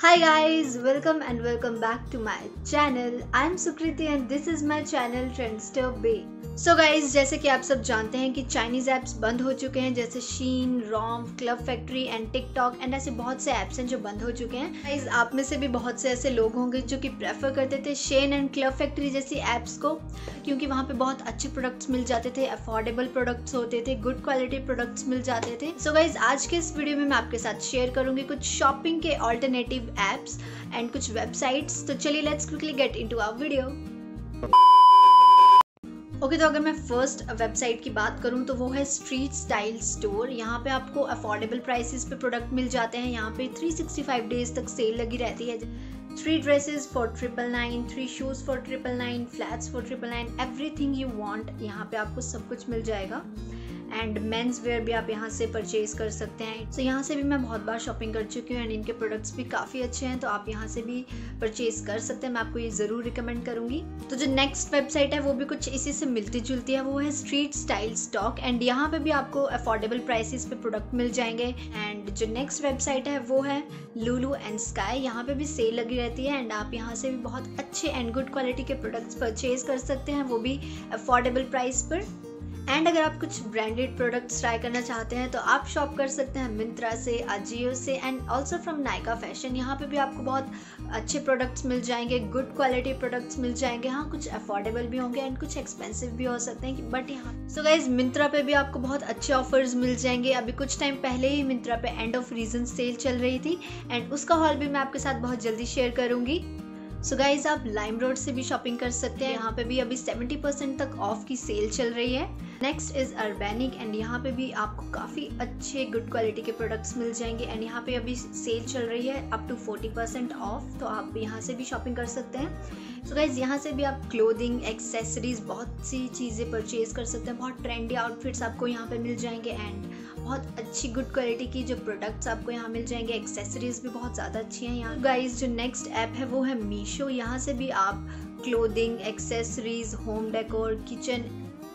Hi guys, welcome back to my channel. I am Sukriti and this is my channel Trendster Bae. So guys, जैसे कि आप सब जानते हैं कि चाइनीज ऐप्स बंद हो चुके हैं, जैसे Shein, Romwe, club factory and TikTok and ऐसे बहुत से ऐप्स हैं जो बंद हो चुके हैं। गाइस, आप में से भी बहुत से ऐसे लोग होंगे जो कि प्रेफर करते थे शेन एंड क्लब फैक्ट्री जैसी ऐप्स को, क्योंकि वहाँ पे बहुत अच्छे प्रोडक्ट्स मिल जाते थे, अफोर्डेबल प्रोडक्ट्स होते थे, गुड क्वालिटी प्रोडक्ट्स मिल जाते थे। सो गाइस, आज के इस वीडियो में मैं आपके साथ शेयर करूंगी कुछ शॉपिंग के ऑल्टरनेटिव एप्स एंड कुछ वेबसाइट्स। तो चलिए let's quickly get into our video. Okay, तो अगर मैं फर्स्ट वेबसाइट की बात करूं तो वो है स्ट्रीट स्टाइल स्टोर। यहाँ पे आपको अफोर्डेबल प्राइसेस पे प्रोडक्ट मिल जाते हैं। यहाँ पे 365 डेज तक सेल लगी रहती है। 3 dresses for 999, 3 shoes for 999, flats for 999, everything you want यहाँ पे आपको सब कुछ मिल जाएगा। एंड मेंस वेयर भी आप यहाँ से परचेज कर सकते हैं। तो यहाँ से भी मैं बहुत बार शॉपिंग कर चुकी हूँ एंड इनके प्रोडक्ट्स भी काफ़ी अच्छे हैं, तो आप यहाँ से भी परचेज कर सकते हैं। मैं आपको ये ज़रूर रिकमेंड करूँगी। तो जो नेक्स्ट वेबसाइट है वो भी कुछ इसी से मिलती जुलती है, वो है स्ट्रीट स्टाइल स्टॉक एंड यहाँ पे भी आपको अफोर्डेबल प्राइसेस पे प्रोडक्ट मिल जाएंगे। एंड जो नेक्स्ट वेबसाइट है वो है लुलु एंड स्काई। यहाँ पे भी सेल लगी रहती है एंड आप यहाँ से भी बहुत अच्छे एंड गुड क्वालिटी के प्रोडक्ट्स परचेज कर सकते हैं, वो भी अफोर्डेबल प्राइस पर। एंड अगर आप कुछ ब्रांडेड प्रोडक्ट्स ट्राई करना चाहते हैं तो आप शॉप कर सकते हैं मिंत्रा से, अजियो से and also from Nykaa fashion. यहाँ पे भी आपको बहुत अच्छे प्रोडक्ट्स मिल जाएंगे, गुड क्वालिटी प्रोडक्ट्स मिल जाएंगे। हाँ, कुछ अफोर्डेबल भी होंगे एंड कुछ एक्सपेंसिव भी हो सकते हैं, बट यहाँ सो गाइज मिंत्रा पे भी आपको बहुत अच्छे ऑफर्स मिल जाएंगे। अभी कुछ टाइम पहले ही मिंत्रा पे एंड ऑफ रीजन सेल चल रही थी एंड उसका हॉल भी मैं आपके साथ बहुत जल्दी शेयर करूँगी। सो गाइज, आप लाइम रोड से भी शॉपिंग कर सकते हैं। यहाँ पे भी अभी 70% तक ऑफ की सेल चल रही है। नेक्स्ट इज अर्बैनिक एंड यहाँ पे भी आपको काफ़ी अच्छे गुड क्वालिटी के प्रोडक्ट्स मिल जाएंगे एंड यहाँ पे अभी सेल चल रही है अप टू 40% ऑफ, तो आप यहाँ से भी शॉपिंग कर सकते हैं। सो गाइज, यहाँ से भी आप क्लोथिंग, एक्सेसरीज, बहुत सी चीज़ें परचेज कर सकते हैं। बहुत ट्रेंडी आउटफिट्स आपको यहाँ पे मिल जाएंगे एंड बहुत अच्छी गुड क्वालिटी की जो प्रोडक्ट्स आपको यहाँ मिल जाएंगे। एक्सेसरीज भी बहुत ज़्यादा अच्छी हैं यहाँ। गाइज, जो नेक्स्ट ऐप है वो है मीशो। यहाँ से भी आप clothing, accessories, home decor, kitchen,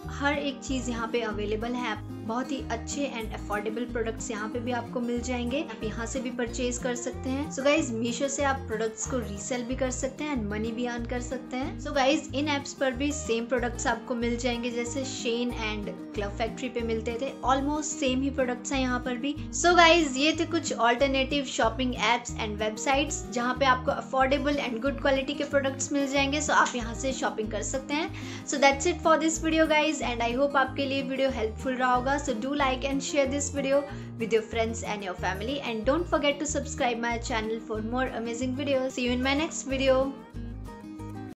हर एक चीज़ यहाँ पे अवेलेबल है। बहुत ही अच्छे एंड अफोर्डेबल प्रोडक्ट्स यहाँ पे भी आपको मिल जाएंगे, आप यहाँ से भी परचेज कर सकते हैं। सो गाइज, मीशो से आप प्रोडक्ट्स को रीसेल भी कर सकते हैं एंड मनी भी अर्न कर सकते हैं। सो गाइज, इन एप्स पर भी सेम प्रोडक्ट्स आपको मिल जाएंगे जैसे शेन एंड क्लब फैक्ट्री पे मिलते थे। ऑलमोस्ट सेम ही प्रोडक्ट्स हैं यहाँ पर भी। सो गाइज, ये थे कुछ alternative shopping apps and websites जहाँ पे आपको अफोर्डेबल एंड गुड क्वालिटी के प्रोडक्ट्स मिल जाएंगे। सो आप यहाँ से शॉपिंग कर सकते हैं। So that's it for this video guys and I hope आपके लिए वीडियो हेल्पफुल रहा होगा। So do like and share this video with your friends and your family and don't forget to subscribe my channel for more amazing videos. See you in my next video.